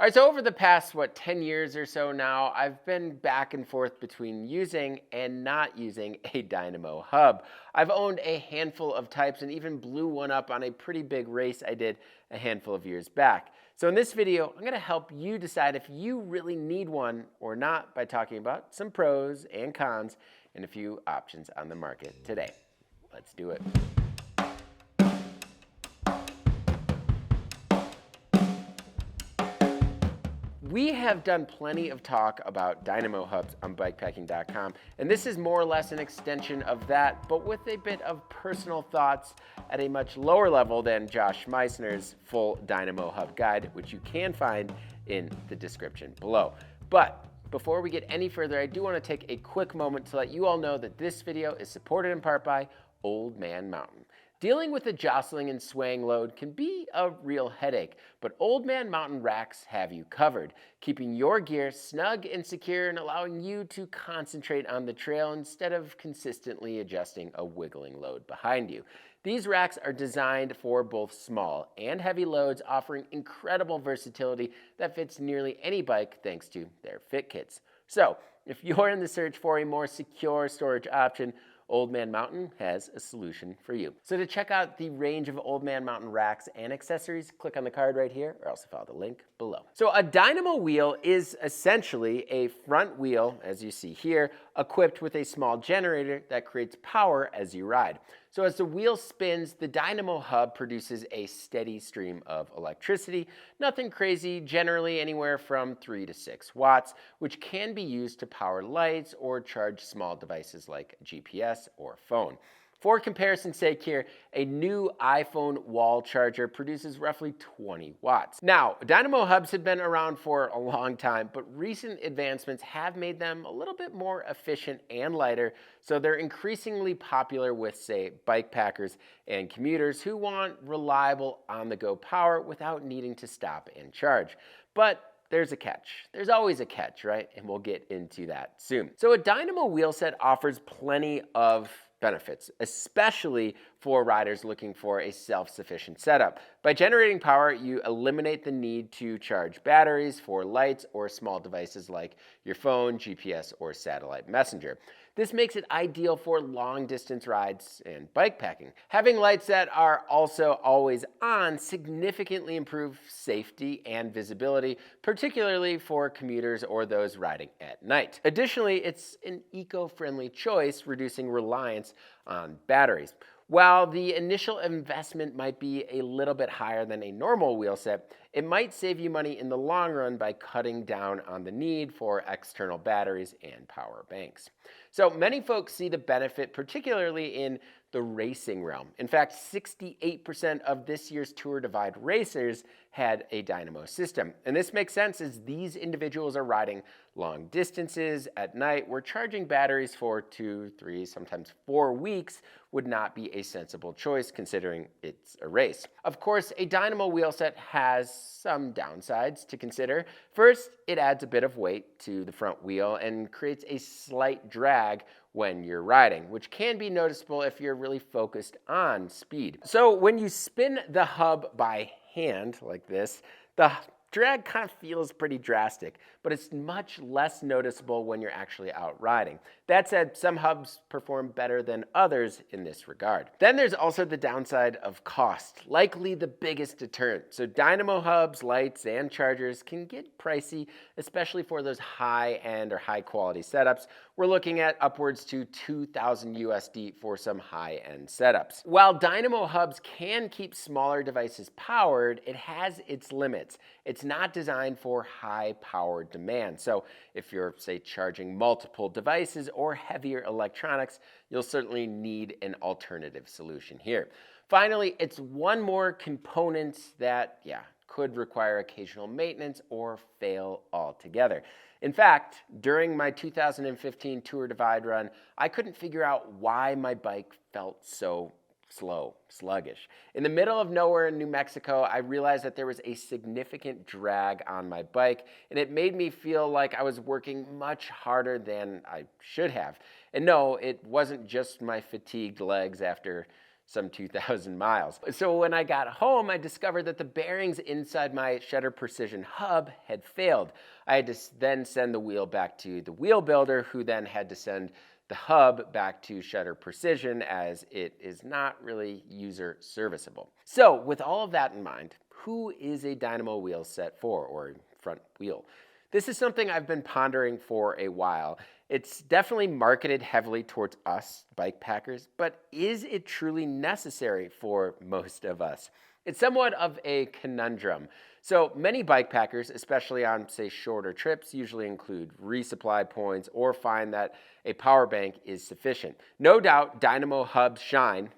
All right, so over the past, 10 years or so now, I've been back and forth between using and not using a Dynamo hub. I've owned a handful of types and even blew one up on a pretty big race I did a handful of years back. So in this video, I'm going to help you decide if you really need one or not by talking about some pros and cons and a few options on the market today. Let's do it. We have done plenty of talk about Dynamo hubs on bikePacking.com, and this is more or less an extension of that, but with a bit of personal thoughts at a much lower level than Josh Meissner's full Dynamo hub guide, which you can find in the description below. But before we get any further, I do want to take a quick moment to let you all know that this video is supported in part by Old Man Mountain. Dealing with the jostling and swaying load can be a real headache, but Old Man Mountain racks have you covered, keeping your gear snug and secure and allowing you to concentrate on the trail instead of consistently adjusting a wiggling load behind you. These racks are designed for both small and heavy loads, offering incredible versatility that fits nearly any bike thanks to their fit kits. So, if you're in the search for a more secure storage option, Old Man Mountain has a solution for you. So to check out the range of Old Man Mountain racks and accessories, click on the card right here or also follow the link below. So a Dynamo wheel is essentially a front wheel, as you see here, equipped with a small generator that creates power as you ride. So as the wheel spins, the Dynamo hub produces a steady stream of electricity. Nothing crazy, generally anywhere from 3 to 6 watts, which can be used to power lights or charge small devices like GPS or phone. For comparison's sake here, a new iPhone wall charger produces roughly 20 watts. Now, Dynamo hubs have been around for a long time, but recent advancements have made them a little bit more efficient and lighter, so they're increasingly popular with, say, bike packers and commuters who want reliable on-the-go power without needing to stop and charge. But there's a catch. There's always a catch, right? And we'll get into that soon. So a Dynamo wheel set offers plenty of benefits, especially for riders looking for a self-sufficient setup. By generating power, you eliminate the need to charge batteries for lights or small devices like your phone, GPS, or satellite messenger. This makes it ideal for long-distance rides and bike packing. Having lights that are also always on significantly improve safety and visibility, particularly for commuters or those riding at night. Additionally, it's an eco-friendly choice, reducing reliance on batteries. While the initial investment might be a little bit higher than a normal wheel set, it might save you money in the long run by cutting down on the need for external batteries and power banks. So many folks see the benefit, particularly in the racing realm. In fact, 68% of this year's Tour Divide racers had a Dynamo system. And this makes sense as these individuals are riding long distances at night where charging batteries for 2, 3, sometimes 4 weeks would not be a sensible choice considering it's a race. Of course, a Dynamo wheel set has some downsides to consider. First, it adds a bit of weight to the front wheel and creates a slight drag when you're riding, which can be noticeable if you're really focused on speed. So when you spin the hub by hand like this, the drag kind of feels pretty drastic, but it's much less noticeable when you're actually out riding. That said, some hubs perform better than others in this regard. Then there's also the downside of cost, likely the biggest deterrent. So Dynamo hubs, lights, and chargers can get pricey, especially for those high-end or high-quality setups. We're looking at upwards to $2,000 USD for some high-end setups. While Dynamo hubs can keep smaller devices powered, it has its limits. It's not designed for high power demand. So if you're, say, charging multiple devices or heavier electronics, you'll certainly need an alternative solution here. Finally, it's one more component that, could require occasional maintenance or fail altogether. In fact, during my 2015 Tour Divide run, I couldn't figure out why my bike felt so sluggish. In the middle of nowhere in New Mexico, I realized that there was a significant drag on my bike, and it made me feel like I was working much harder than I should have. And no, it wasn't just my fatigued legs after some 2,000 miles. So when I got home, I discovered that the bearings inside my Shutter Precision hub had failed. I had to then send the wheel back to the wheel builder, who then had to send the hub back to Shutter Precision, as it is not really user serviceable. So with all of that in mind, who is a Dynamo wheel set for, or front wheel? This is something I've been pondering for a while. It's definitely marketed heavily towards us, bike packers, but is it truly necessary for most of us? It's somewhat of a conundrum. So many bike packers, especially on, say, shorter trips, usually include resupply points or find that a power bank is sufficient. No doubt, Dynamo hubs shine,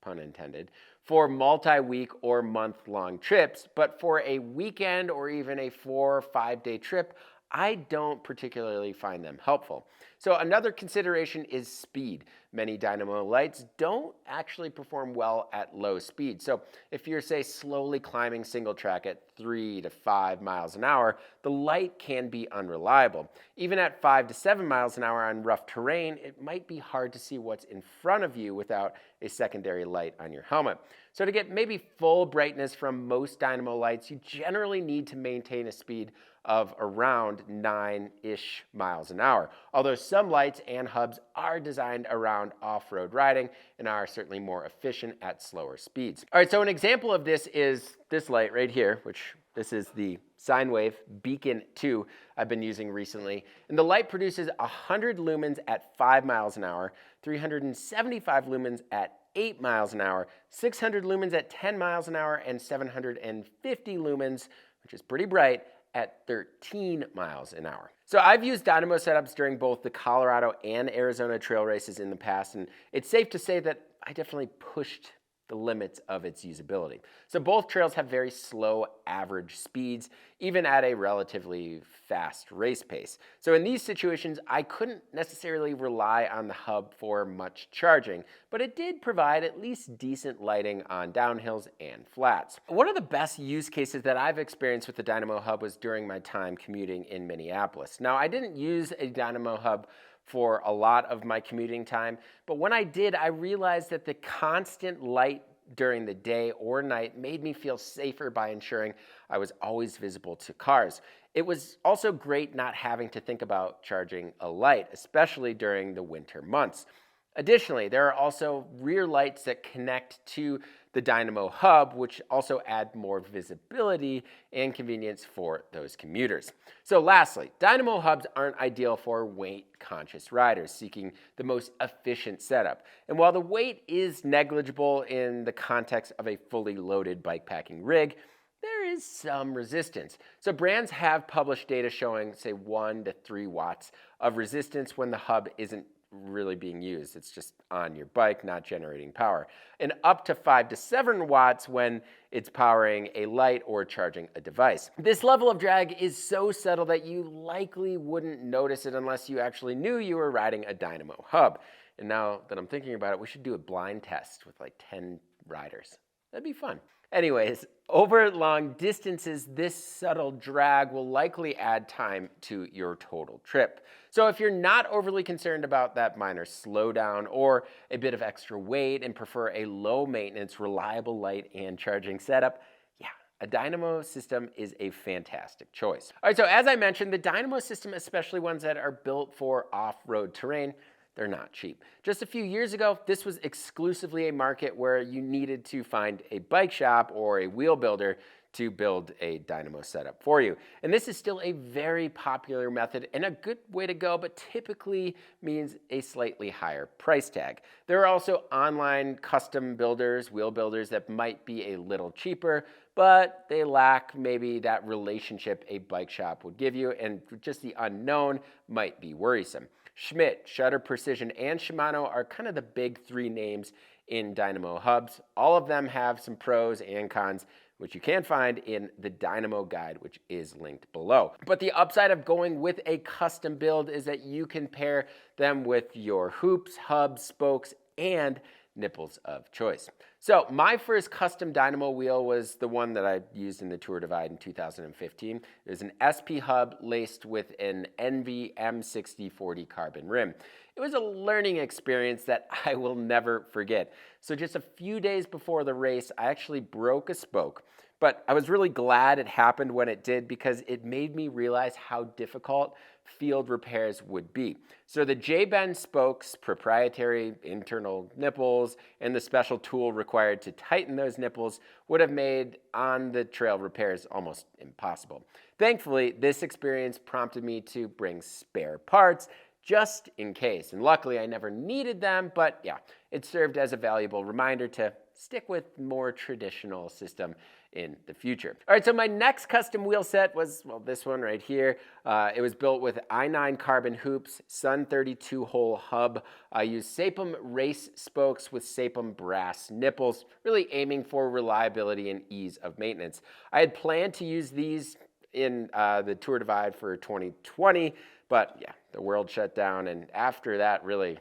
pun intended, for multi-week or month-long trips, but for a weekend or even a 4 or 5 day trip, I don't particularly find them helpful. So another consideration is speed. Many Dynamo lights don't actually perform well at low speed. So if you're, say, slowly climbing single track at 3 to 5 miles an hour, the light can be unreliable. Even at 5 to 7 miles an hour on rough terrain, it might be hard to see what's in front of you without a secondary light on your helmet. So to get maybe full brightness from most Dynamo lights, you generally need to maintain a speed of around 9-ish miles an hour. Although some lights and hubs are designed around off-road riding and are certainly more efficient at slower speeds. All right, so an example of this is this light right here, which this is the sine wave Beacon 2 I've been using recently. And the light produces 100 lumens at 5 miles an hour, 375 lumens at 8 miles an hour, 600 lumens at 10 miles an hour, and 750 lumens, which is pretty bright, at 13 miles an hour. So I've used Dynamo setups during both the Colorado and Arizona trail races in the past, and it's safe to say that I definitely pushed the limits of its usability. So both trails have very slow average speeds, even at a relatively fast race pace. So in these situations, I couldn't necessarily rely on the hub for much charging, but it did provide at least decent lighting on downhills and flats. One of the best use cases that I've experienced with the Dynamo hub was during my time commuting in Minneapolis. Now, I didn't use a Dynamo hub for a lot of my commuting time, but when I did, I realized that the constant light during the day or night made me feel safer by ensuring I was always visible to cars. It was also great not having to think about charging a light, especially during the winter months. Additionally, there are also rear lights that connect to the Dynamo hub, which also add more visibility and convenience for those commuters. So lastly, Dynamo hubs aren't ideal for weight-conscious riders seeking the most efficient setup. And while the weight is negligible in the context of a fully loaded bikepacking rig, there is some resistance. So brands have published data showing, say, 1 to 3 watts of resistance when the hub isn't really being used. It's just on your bike, not generating power. And up to 5 to 7 watts when it's powering a light or charging a device. This level of drag is so subtle that you likely wouldn't notice it unless you actually knew you were riding a Dynamo hub. And now that I'm thinking about it, we should do a blind test with like 10 riders. That'd be fun. Anyways, over long distances, this subtle drag will likely add time to your total trip. So if you're not overly concerned about that minor slowdown or a bit of extra weight and prefer a low maintenance, reliable light and charging setup, yeah, a Dynamo system is a fantastic choice. All right, so as I mentioned, the Dynamo system, especially ones that are built for off-road terrain, they're not cheap. Just a few years ago, this was exclusively a market where you needed to find a bike shop or a wheel builder to build a Dynamo setup for you. And this is still a very popular method and a good way to go, but typically means a slightly higher price tag. There are also online custom builders, wheel builders that might be a little cheaper, but they lack maybe that relationship a bike shop would give you, and just the unknown might be worrisome. Schmidt, Shutter Precision, and Shimano are kind of the big 3 names in Dynamo hubs. All of them have some pros and cons, which you can find in the Dynamo guide, which is linked below. But the upside of going with a custom build is that you can pair them with your hoops, hubs, spokes, and nipples of choice. So my first custom Dynamo wheel was the one that I used in the Tour Divide in 2015. It was an SP hub laced with an NV M6040 carbon rim. It was a learning experience that I will never forget. So just a few days before the race, I actually broke a spoke. But I was really glad it happened when it did because it made me realize how difficult field repairs would be. So the J-bend spokes, proprietary internal nipples, and the special tool required to tighten those nipples would have made on-the-trail repairs almost impossible. Thankfully, this experience prompted me to bring spare parts just in case. And luckily, I never needed them, but yeah, it served as a valuable reminder to stick with more traditional system in the future. All right, so my next custom wheel set was, well, this one right here. It was built with I9 carbon hoops, Sun 32-hole hub. I used Sapum race spokes with Sapum brass nipples, really aiming for reliability and ease of maintenance. I had planned to use these in the Tour Divide for 2020, but yeah, the world shut down, and after that, really,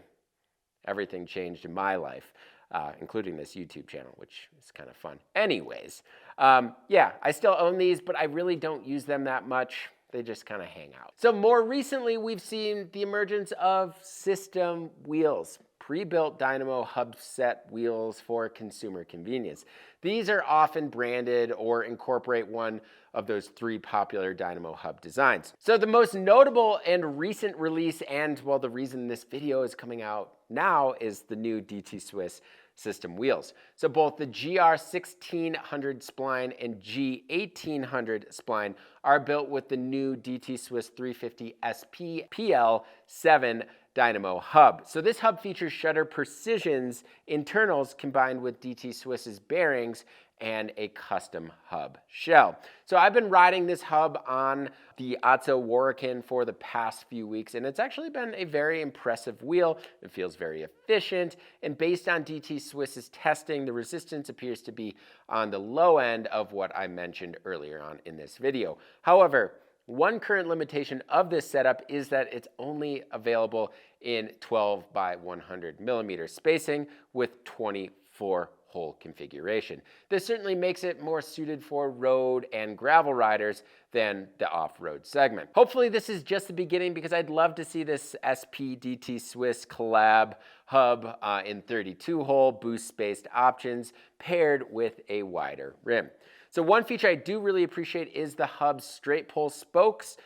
everything changed in my life. Including this YouTube channel, which is kind of fun. Anyways, yeah, I still own these, but I really don't use them that much. They just kind of hang out. So more recently, we've seen the emergence of system wheels, pre-built Dynamo hub set wheels for consumer convenience. These are often branded or incorporate one of those 3 popular Dynamo hub designs. So the most notable and recent release, and well, the reason this video is coming out now, is the new DT Swiss system wheels. So both the GR1600 spline and G1800 spline are built with the new DT Swiss 350 SP PL7 Dynamo hub. So this hub features Shutter Precision's internals combined with DT Swiss's bearings and a custom hub shell. So I've been riding this hub on the Otto Warrican for the past few weeks, and it's actually been a very impressive wheel. It feels very efficient, and based on DT Swiss's testing, the resistance appears to be on the low end of what I mentioned earlier on in this video. However, one current limitation of this setup is that it's only available in 12 by 100 millimeter spacing with 24-hole configuration. This certainly makes it more suited for road and gravel riders than the off-road segment. Hopefully this is just the beginning because I'd love to see this SP DT Swiss collab hub in 32-hole boost-spaced options paired with a wider rim. So one feature I do really appreciate is the hub's straight pull spokes,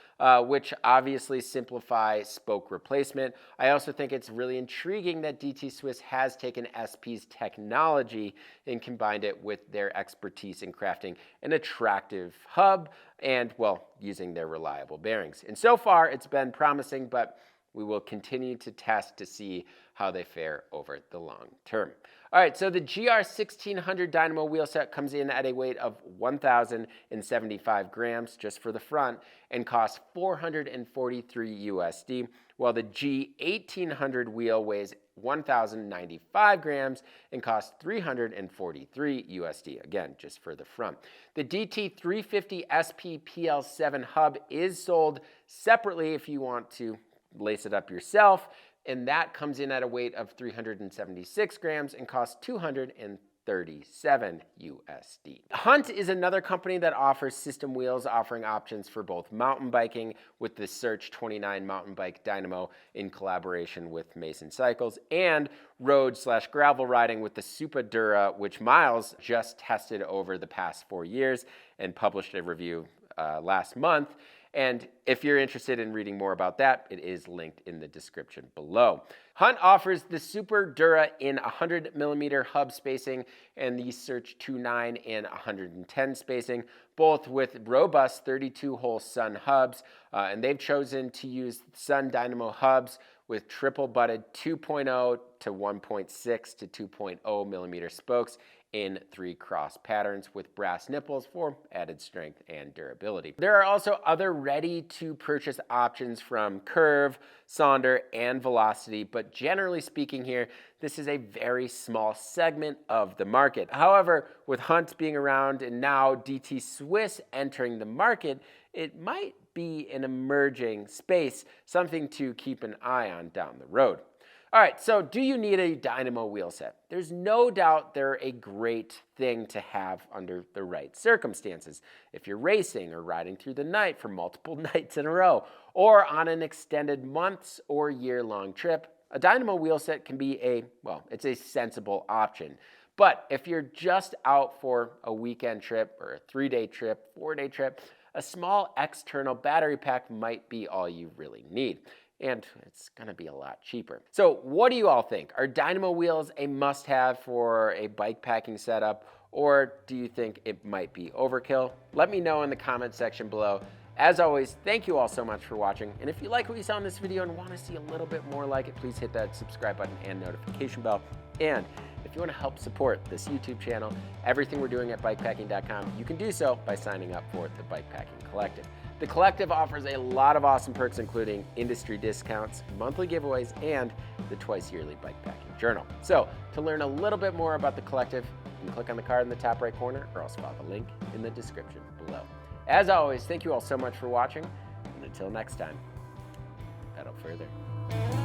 which obviously simplify spoke replacement. I also think it's really intriguing that DT Swiss has taken SP's technology and combined it with their expertise in crafting an attractive hub and, well, using their reliable bearings. And so far it's been promising, but we will continue to test to see how they fare over the long term. All right, so the GR1600 Dynamo wheel set comes in at a weight of 1,075 grams just for the front and costs $443 USD, while the G1800 wheel weighs 1,095 grams and costs $343 USD, again, just for the front. The DT350 SP PL7 hub is sold separately if you want to lace it up yourself, and that comes in at a weight of 376 grams and costs $237 USD. Hunt is another company that offers system wheels, offering options for both mountain biking with the Search 29 mountain bike Dynamo in collaboration with Mason Cycles, and road/gravel riding with the Super Dura, which Miles just tested over the past 4 years and published a review last month. And if you're interested in reading more about that, it is linked in the description below. Hunt offers the Super Dura in 100 millimeter hub spacing and the Search 29 in 110 spacing, both with robust 32-hole Sun hubs. And they've chosen to use Sun Dynamo hubs with triple butted 2.0 to 1.6 to 2.0 millimeter spokes in 3 cross patterns with brass nipples for added strength and durability. There are also other ready-to-purchase options from Curve, Sonder, and Velocity, but generally speaking here, this is a very small segment of the market. However, with Hunt being around and now DT Swiss entering the market, it might be an emerging space, something to keep an eye on down the road. All right, so do you need a Dynamo wheel set? There's no doubt they're a great thing to have under the right circumstances. If you're racing or riding through the night for multiple nights in a row, or on an extended months or year-long trip, a Dynamo wheel set can be it's a sensible option. But if you're just out for a weekend trip or a 3-day trip, 4-day trip, a small external battery pack might be all you really need. And it's gonna be a lot cheaper. So what do you all think? Are Dynamo wheels a must-have for a bike packing setup, or do you think it might be overkill? Let me know in the comment section below. As always, thank you all so much for watching. And if you like what you saw in this video and want to see a little bit more like it, please hit that subscribe button and notification bell. And if you want to help support this YouTube channel, everything we're doing at bikepacking.com, you can do so by signing up for the Bikepacking Collective. The Collective offers a lot of awesome perks, including industry discounts, monthly giveaways, and the twice-yearly Bikepacking Journal. So to learn a little bit more about the Collective, you can click on the card in the top right corner, or else follow the link in the description below. As always, thank you all so much for watching, and until next time, pedal further.